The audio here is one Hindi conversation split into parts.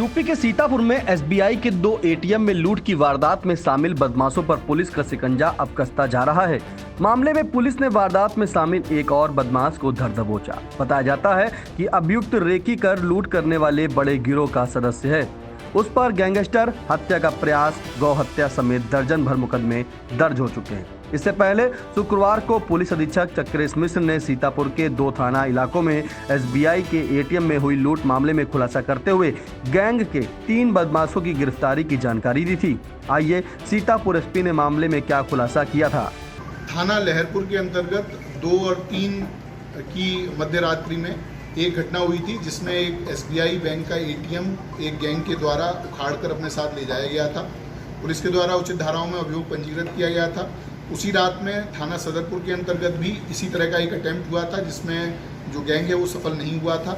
यूपी के सीतापुर में एसबीआई के 2 एटीएम में लूट की वारदात में शामिल बदमाशों पर पुलिस का शिकंजा अब कसता जा रहा है। मामले में पुलिस ने वारदात में शामिल एक और बदमाश को धर दबोचा। बताया जाता है कि अभियुक्त रेकी कर लूट करने वाले बड़े गिरोह का सदस्य है। उस पर गैंगस्टर, हत्या का प्रयास, गौ हत्या समेत दर्जन भर मुकदमे दर्ज हो चुके हैं। इससे पहले शुक्रवार को पुलिस अधीक्षक चक्रेश मिश्र ने सीतापुर के 2 थाना इलाकों में एसबीआई के एटीएम में हुई लूट मामले में खुलासा करते हुए गैंग के 3 बदमाशों की गिरफ्तारी की जानकारी दी थी। आइए सीतापुर एसपी ने मामले में क्या खुलासा किया था। थाना लहरपुर के अंतर्गत 2 और 3 की मध्य रात्रि में एक घटना हुई थी जिसमें एक एसबीआई बैंक का एटीएम एक गैंग के द्वारा उखाड़कर अपने साथ ले जाया गया था। पुलिस के द्वारा उचित धाराओं में अभियोग पंजीकृत किया गया था। उसी रात में थाना सदरपुर के अंतर्गत भी इसी तरह का एक अटेम्प्ट हुआ था जिसमें जो गैंग है वो सफल नहीं हुआ था।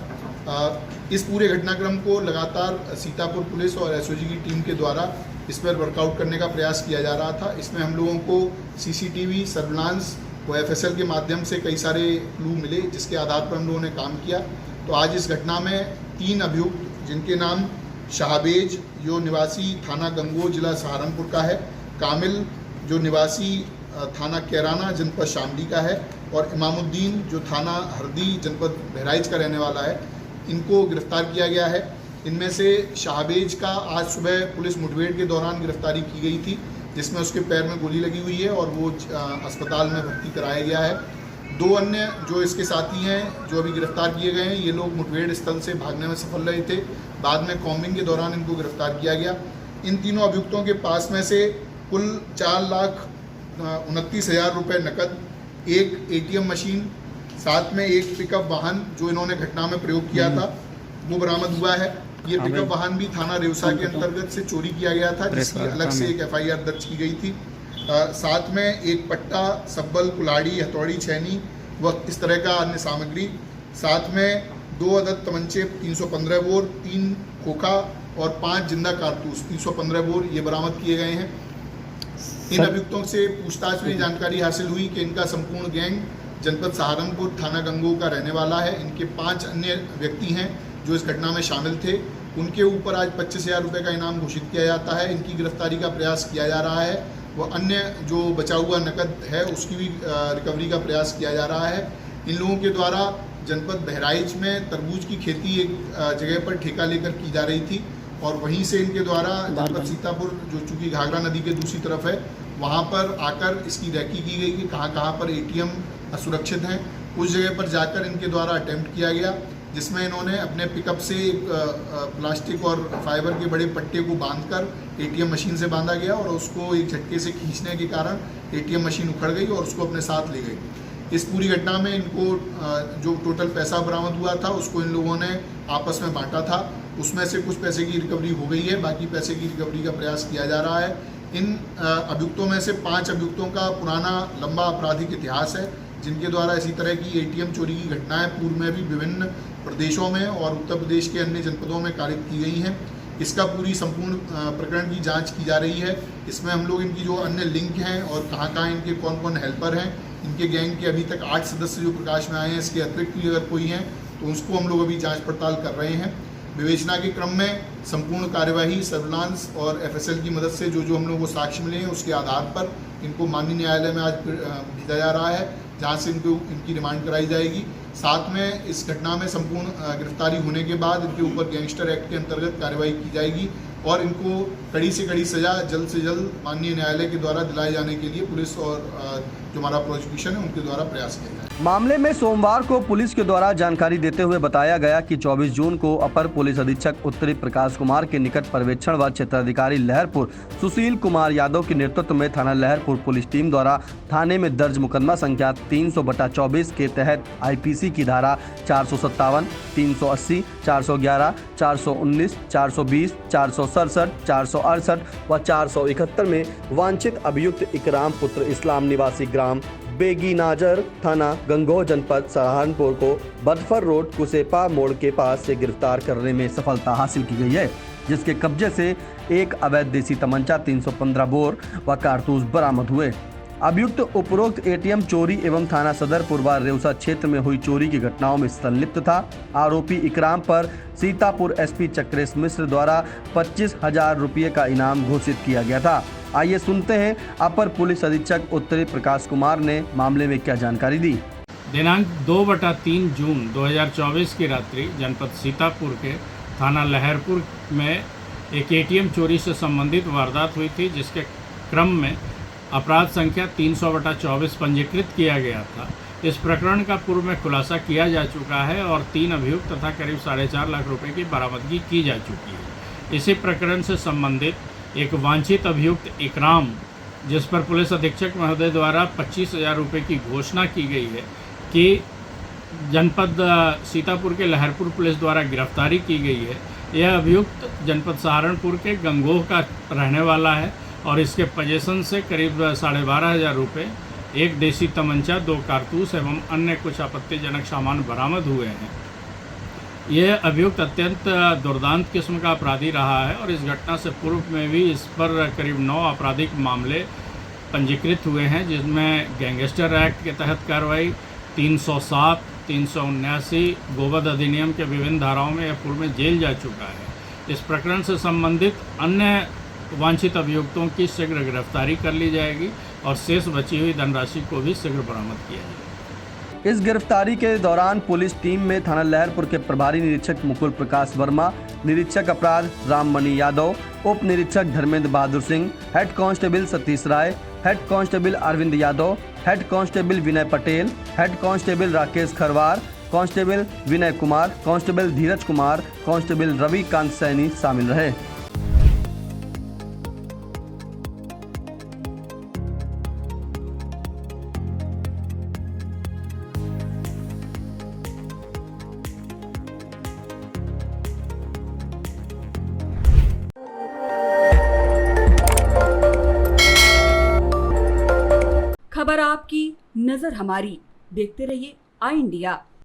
इस पूरे घटनाक्रम को लगातार सीतापुर पुलिस और एसओजी की टीम के द्वारा इस पर वर्कआउट करने का प्रयास किया जा रहा था। इसमें हम लोगों को सीसीटीवी, सर्विलांस व एफएसएल के माध्यम से कई सारे क्लू मिले जिसके आधार पर हम लोगों ने काम किया। तो आज इस घटना में 3 अभियुक्त जिनके नाम शाहबेज जो निवासी थाना गंगोह जिला सहारनपुर का है, कामिल जो निवासी थाना कैराना जनपद शामली का है और इमामुद्दीन जो थाना हरदी जनपद बहराइच का रहने वाला है, इनको गिरफ्तार किया गया है। इनमें से शाहबेज का आज सुबह पुलिस मुठभेड़ के दौरान गिरफ्तारी की गई थी जिसमें उसके पैर में गोली लगी हुई है और वो अस्पताल में भर्ती कराया गया है। 2 अन्य जो इसके साथी हैं जो अभी गिरफ्तार किए गए हैं, ये लोग मुठभेड़ स्थल से भागने में सफल रहे थे। बाद में कॉम्बिंग के दौरान इनको गिरफ्तार किया गया। इन तीनों अभियुक्तों के पास में से कुल 4,29,000 रुपये नकद, एक एटीएम मशीन, साथ में एक पिकअप वाहन जो इन्होंने घटना में प्रयोग किया था वो बरामद हुआ है। ये पिकअप वाहन भी थाना रेवसा के अंतर्गत से चोरी किया गया था जिसकी अलग से एक एफआईआर दर्ज की गई थी। साथ में एक पट्टा, सब्बल, कुल्हाड़ी, हथौड़ी, छैनी व इस तरह का अन्य सामग्री, साथ में 2 अदद तमंचे 315 बोर, 3 खोखा और 5 जिंदा कारतूस 315 बोर ये बरामद किए गए हैं। इन अभियुक्तों से पूछताछ में जानकारी हासिल हुई कि इनका संपूर्ण गैंग जनपद सहारनपुर थाना गंगोह का रहने वाला है। इनके 5 अन्य व्यक्ति हैं जो इस घटना में शामिल थे। उनके ऊपर आज 25,000 रुपये का इनाम घोषित किया जाता है। इनकी गिरफ्तारी का प्रयास किया जा रहा है। वह अन्य जो बचा हुआ नकद है उसकी भी रिकवरी का प्रयास किया जा रहा है। इन लोगों के द्वारा जनपद बहराइच में तरबूज की खेती एक जगह पर ठेका लेकर की जा रही थी और वहीं से इनके द्वारा जनपद सीतापुर जो चूँकि घाघरा नदी के दूसरी तरफ है वहाँ पर आकर इसकी रैकी की गई कि कहाँ पर एटीएम असुरक्षित हैं। उस जगह पर जाकर इनके द्वारा अटेम्प्ट किया गया जिसमें इन्होंने अपने पिकअप से एक प्लास्टिक और फाइबर के बड़े पट्टे को बांधकर एटीएम मशीन से बांधा गया और उसको एक झटके से खींचने के कारण एटीएम मशीन उखड़ गई और उसको अपने साथ ले गई। इस पूरी घटना में इनको जो टोटल पैसा बरामद हुआ था उसको इन लोगों ने आपस में बांटा था। उसमें से कुछ पैसे की रिकवरी हो गई है, बाकी पैसे की रिकवरी का प्रयास किया जा रहा है। इन अभियुक्तों में से 5 अभियुक्तों का पुराना लंबा आपराधिक इतिहास है जिनके द्वारा इसी तरह की एटीएम चोरी की घटनाएं पूर्व में भी विभिन्न प्रदेशों में और उत्तर प्रदेश के अन्य जनपदों में कारित की गई हैं। इसका पूरी संपूर्ण प्रकरण की जांच की जा रही है। इसमें हम लोग इनकी जो अन्य लिंक हैं और कहाँ इनके कौन हेल्पर हैं, इनके गैंग के अभी तक 8 सदस्य जो प्रकाश में आए हैं, इसके अतिरिक्त भी अगर कोई हैं तो उसको हम लोग अभी जाँच पड़ताल कर रहे हैं। विवेचना के क्रम में संपूर्ण कार्यवाही सर्विलांस और एफएसएल की मदद से जो हम लोग को साक्ष्य मिले हैं उसके आधार पर इनको माननीय न्यायालय में आज भेजा जा रहा है जहाँ से इनकी रिमांड कराई जाएगी। साथ में इस घटना में संपूर्ण गिरफ्तारी होने के बाद इनके ऊपर गैंगस्टर एक्ट के अंतर्गत कार्रवाई की जाएगी और इनको कड़ी से कड़ी सजा जल्द से जल्द माननीय न्यायालय के द्वारा दिलाए जाने के लिए पुलिस और जो हमारा प्रोसिक्यूशन है उनके द्वारा प्रयास किया जाए। मामले में सोमवार को पुलिस के द्वारा जानकारी देते हुए बताया गया कि 24 जून को अपर पुलिस अधीक्षक उत्तरी प्रकाश कुमार के निकट पर्यवेक्षण व क्षेत्राधिकारी लहरपुर सुशील कुमार यादव के नेतृत्व में थाना लहरपुर पुलिस टीम द्वारा थाने में दर्ज मुकदमा संख्या 300/24 के तहत आईपीसी की धारा 457, 380, 411, 419, 420, 467, 468 व 471 में वांछित अभियुक्त इकराम पुत्र इस्लाम निवासी ग्राम बेगीनाजर थाना गंगोह जनपद सहारनपुर को बदफर रोड कुसेपा मोड़ के पास से गिरफ्तार करने में सफलता हासिल की गई है, जिसके कब्जे से एक अवैध देसी तमंचा 315 बोर व कारतूस बरामद हुए। अभियुक्त उपरोक्त एटीएम चोरी एवं थाना सदर पूर्वा रेउसा क्षेत्र में हुई चोरी की घटनाओं में संलिप्त था। आरोपी इकराम पर सीतापुर एसपी चक्रेश मिश्र द्वारा 25,000 रुपये का इनाम घोषित किया गया था। आइए सुनते हैं अपर पुलिस अधीक्षक उत्तरी प्रकाश कुमार ने मामले में क्या जानकारी दी। दिनांक 2/3 जून 2024 की रात्रि जनपद सीतापुर के थाना लहरपुर में एक एटीएम चोरी से संबंधित वारदात हुई थी, जिसके क्रम में अपराध संख्या 300/24 पंजीकृत किया गया था। इस प्रकरण का पूर्व में खुलासा किया जा चुका है और 3 अभियुक्त तथा करीब 4.5 लाख रुपए की बरामदगी की जा चुकी है। इसी प्रकरण से संबंधित एक वांछित अभियुक्त इकराम, जिस पर पुलिस अधीक्षक महोदय द्वारा 25,000 रुपये की घोषणा की गई है, कि जनपद सीतापुर के लहरपुर पुलिस द्वारा गिरफ्तारी की गई है। यह अभियुक्त जनपद सहारनपुर के गंगोह का रहने वाला है और इसके पोजीशन से करीब 12,500 रुपये, एक देसी तमंचा, 2 कारतूस एवं अन्य कुछ आपत्तिजनक सामान बरामद हुए हैं। यह अभियुक्त अत्यंत दुर्दांत किस्म का अपराधी रहा है और इस घटना से पूर्व में भी इस पर करीब 9 आपराधिक मामले पंजीकृत हुए हैं, जिसमें गैंगस्टर एक्ट के तहत कार्रवाई, 307, 379 गोवध अधिनियम के विभिन्न धाराओं में यह पूर्व में जेल जा चुका है। इस प्रकरण से संबंधित अन्य वांछित अभियुक्तों की शीघ्र गिरफ्तारी कर ली जाएगी और शेष बची हुई धनराशि को भी शीघ्र बरामद किया जाएगा। इस गिरफ्तारी के दौरान पुलिस टीम में थाना लहरपुर के प्रभारी निरीक्षक मुकुल प्रकाश वर्मा, निरीक्षक अपराध राममणि यादव, उप निरीक्षक Dharmendra Bahadur Singh, head constable Satish Rai, head constable Arvind Yadav, head constable Vinay Patel, head constable Rakesh Kharwar, constable Vinay Kumar, constable Dheeraj Kumar, constable Ravikant Saini शामिल रहे। खबर आपकी, नजर हमारी। देखते रहिए आई इंडिया।